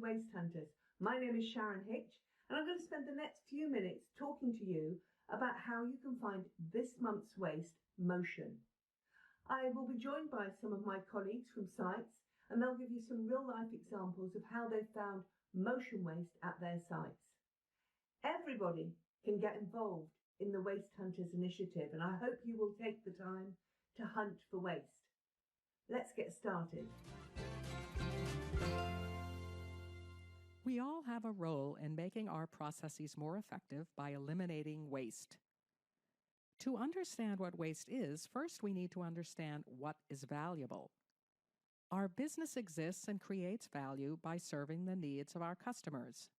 Waste Hunters. My name is Sharon Hitch, and I'm going to spend the next few minutes talking to you about how you can find this month's waste, Motion. I will be joined by some of my colleagues from sites, and they'll give you some real-life examples of how they've found motion waste at their sites. Everybody can get involved in the Waste Hunters initiative, and I hope you will take the time to hunt for waste. Let's get started. We all have a role in making our processes more effective by eliminating waste. To understand what waste is, first we need to understand what is valuable. Our business exists and creates value by serving the needs of our customers.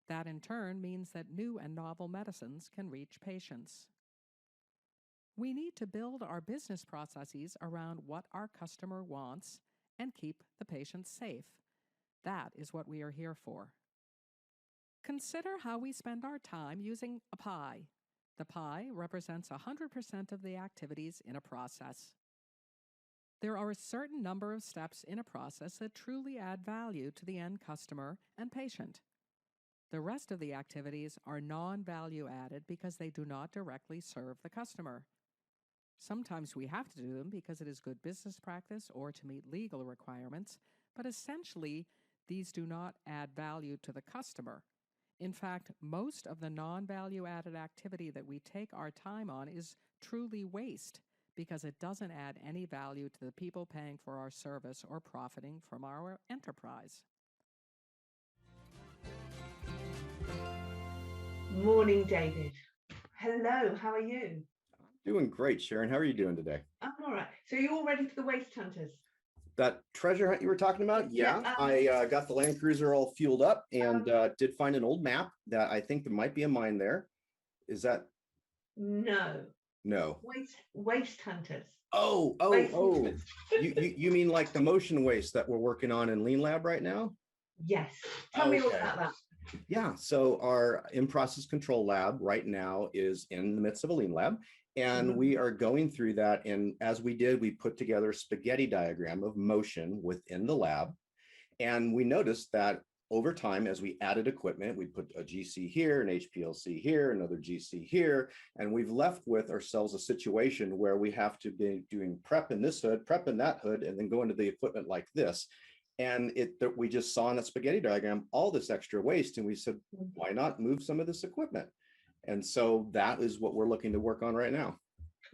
That in turn means that new and novel medicines can reach patients. We need to build our business processes around what our customer wants and keep the patient safe. That is what we are here for. Consider how we spend our time using a pie. The pie represents 100% of the activities in a process. There are a certain number of steps in a process that truly add value to the end customer and patient. The rest of the activities are non-value added because they do not directly serve the customer. Sometimes we have to do them because it is good business practice or to meet legal requirements, but essentially, these do not add value to the customer. In fact, most of the non-value added activity that we take our time on is truly waste because it doesn't add any value to the people paying for our service or profiting from our enterprise. Morning, David. Hello, how are you? Doing great, Sharon. How are you doing today? I'm all right. So you're all ready for the Waste Hunters? That treasure hunt you were talking about? Yeah, I got the Land Cruiser all fueled up and did find an old map that I think there might be a mine there. Is that? No. No. Waste Hunters. Oh. You mean like the motion waste that we're working on in Lean Lab right now? Yes. Tell me all about that. Yeah, so our in-process control lab right now is in the midst of a Lean Lab. And we are going through that. And as we did, we put together a spaghetti diagram of motion within the lab. And we noticed that over time, as we added equipment, we put a GC here, an HPLC here, another GC here. And we've left with ourselves a situation where we have to be doing prep in this hood, prep in that hood, and then go into the equipment like this. And we just saw in that spaghetti diagram all this extra waste. And we said, why not move some of this equipment? And so that is what we're looking to work on right now.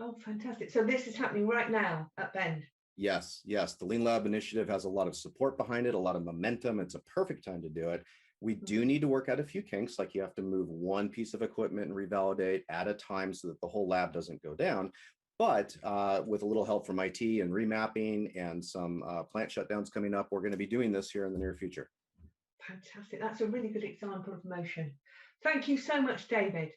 Oh, fantastic. So this is happening right now at Bend? Yes. The Lean Lab initiative has a lot of support behind it, a lot of momentum. It's a perfect time to do it. We do need to work out a few kinks, like you have to move one piece of equipment and revalidate at a time so that the whole lab doesn't go down. But with a little help from IT and remapping and some plant shutdowns coming up, we're going to be doing this here in the near future. Fantastic. That's a really good example of motion. Thank you so much, David.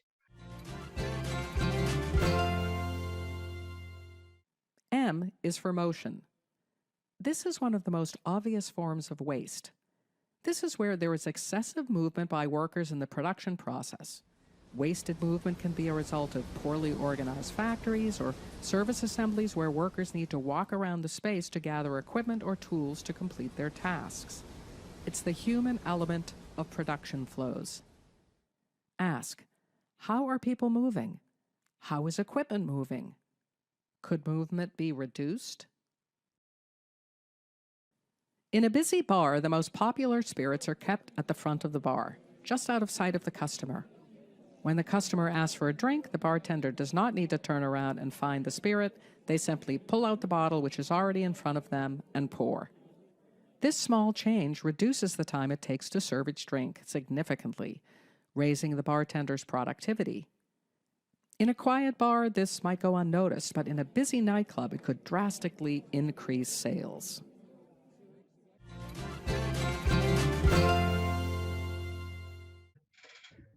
M is for motion. This is one of the most obvious forms of waste. This is where there is excessive movement by workers in the production process. Wasted movement can be a result of poorly organized factories or service assemblies where workers need to walk around the space to gather equipment or tools to complete their tasks. It's the human element of production flows. Ask, how are people moving? How is equipment moving? Could movement be reduced? In a busy bar, the most popular spirits are kept at the front of the bar, just out of sight of the customer. When the customer asks for a drink, the bartender does not need to turn around and find the spirit. They simply pull out the bottle, which is already in front of them, and pour. This small change reduces the time it takes to serve each drink significantly, raising the bartender's productivity. In a quiet bar, this might go unnoticed, but in a busy nightclub, it could drastically increase sales.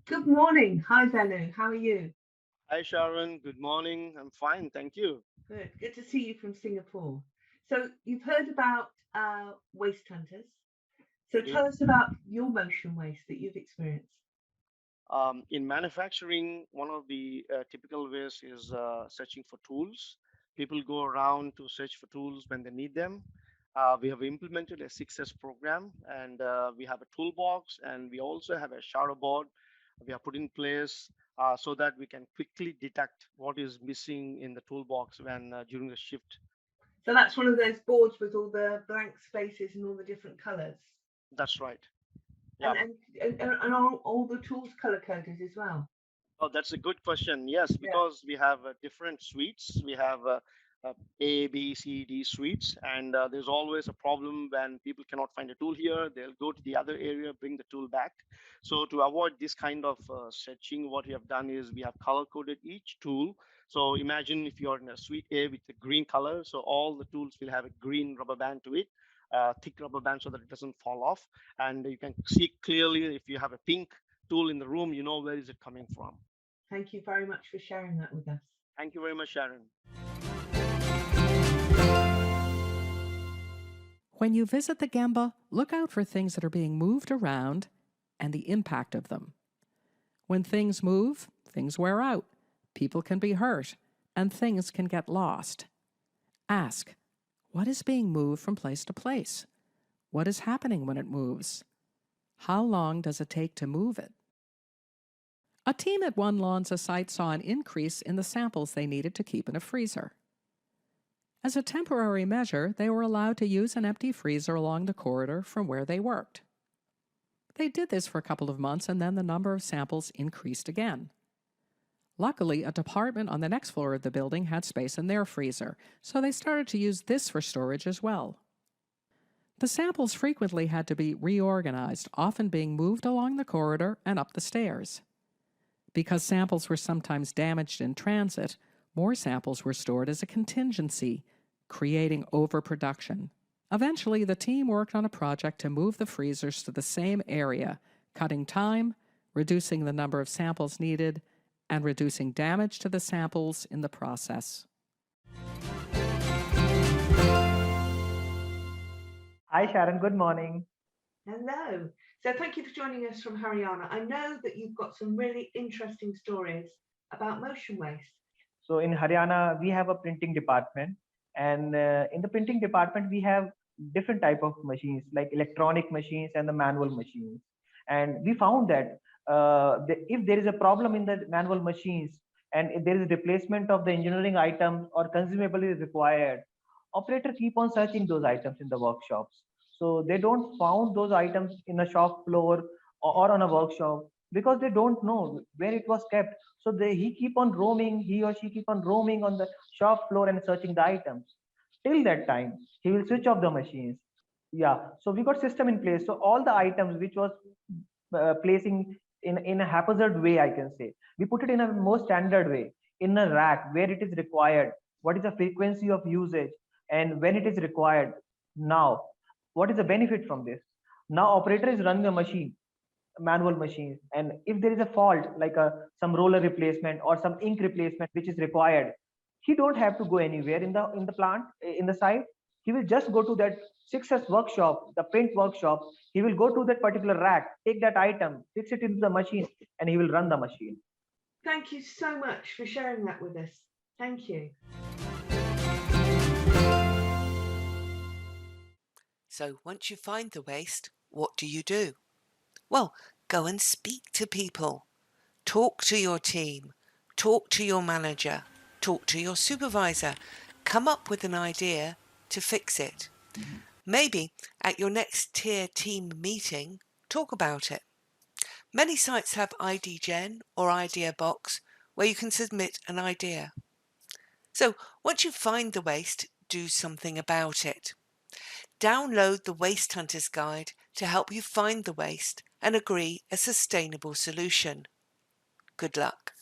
Good morning. Hi, Venu. How are you? Hi, Sharon. Good morning. I'm fine. Thank you. Good to see you from Singapore. So you've heard about Waste Hunters. So tell us about your motion waste that you've experienced. In manufacturing, one of the typical ways is searching for tools. People go around to search for tools when they need them. We have implemented a 6S program, and we have a toolbox, and we also have a shadow board we have put in place so that we can quickly detect what is missing in the toolbox when during the shift. So that's one of those boards with all the blank spaces and all the different colours. That's right. And Yeah. and are all the tools color coded as well? Oh, that's a good question. Yes, Yeah. because we have different suites. We have A, B, C, D suites, and there's always a problem when people cannot find a tool here. They'll go to the other area, bring the tool back. So to avoid this kind of stretching, what we have done is we have color coded each tool. So imagine if you're in a suite A with the green color, so all the tools will have a green rubber band to it, thick rubber band so that it doesn't fall off. And you can see clearly if you have a pink tool in the room, you know where is it coming from. Thank you very much for sharing that with us. Thank you very much, Sharon. When you visit the Gemba, look out for things that are being moved around and the impact of them. When things move, things wear out, people can be hurt, and things can get lost. Ask, what is being moved from place to place? What is happening when it moves? How long does it take to move it? A team at One Lonza site saw an increase in the samples they needed to keep in a freezer. As a temporary measure, they were allowed to use an empty freezer along the corridor from where they worked. They did this for a couple of months, and then the number of samples increased again. Luckily, a department on the next floor of the building had space in their freezer, so they started to use this for storage as well. The samples frequently had to be reorganized, often being moved along the corridor and up the stairs. Because samples were sometimes damaged in transit, more samples were stored as a contingency, creating overproduction. Eventually, the team worked on a project to move the freezers to the same area, cutting time, reducing the number of samples needed, and reducing damage to the samples in the process. Hi, Sharon. Good morning. Hello. So thank you for joining us from Haryana. I know that you've got some really interesting stories about motion waste. So in Haryana, we have a printing department, and in the printing department, we have different type of machines like electronic machines and the manual machines. And we found that if there is a problem in the manual machines and if there is a replacement of the engineering items or consumable is required, operator keep on searching those items in the workshops. So they don't found those items in a shop floor or on a workshop because they don't know where it was kept. So he keep on roaming, he or she keep on roaming on the shop floor and searching the items. Till that time, he will switch off the machines. Yeah, so we got system in place. So all the items which was placing in a haphazard way, I can say, we put it in a more standard way, in a rack where it is required. What is the frequency of usage and when it is required? Now, what is the benefit from this? Now operator is running a machine, manual machines, and if there is a fault like some roller replacement or some ink replacement which is required, he don't have to go anywhere in the plant, in the site. He will just go to that 6S workshop, the print workshop. He will go to that particular rack, take that item, fix it into the machine, and he will run the machine. Thank you so much for sharing that with us. Thank you. So once you find the waste, what do? Well, go and speak to people. Talk to your team. Talk to your manager. Talk to your supervisor. Come up with an idea to fix it. Maybe at your next tier team meeting, talk about it. Many sites have IDGen or IdeaBox where you can submit an idea. So once you find the waste, do something about it. Download the Waste Hunters Guide to help you find the waste and agree a sustainable solution. Good luck.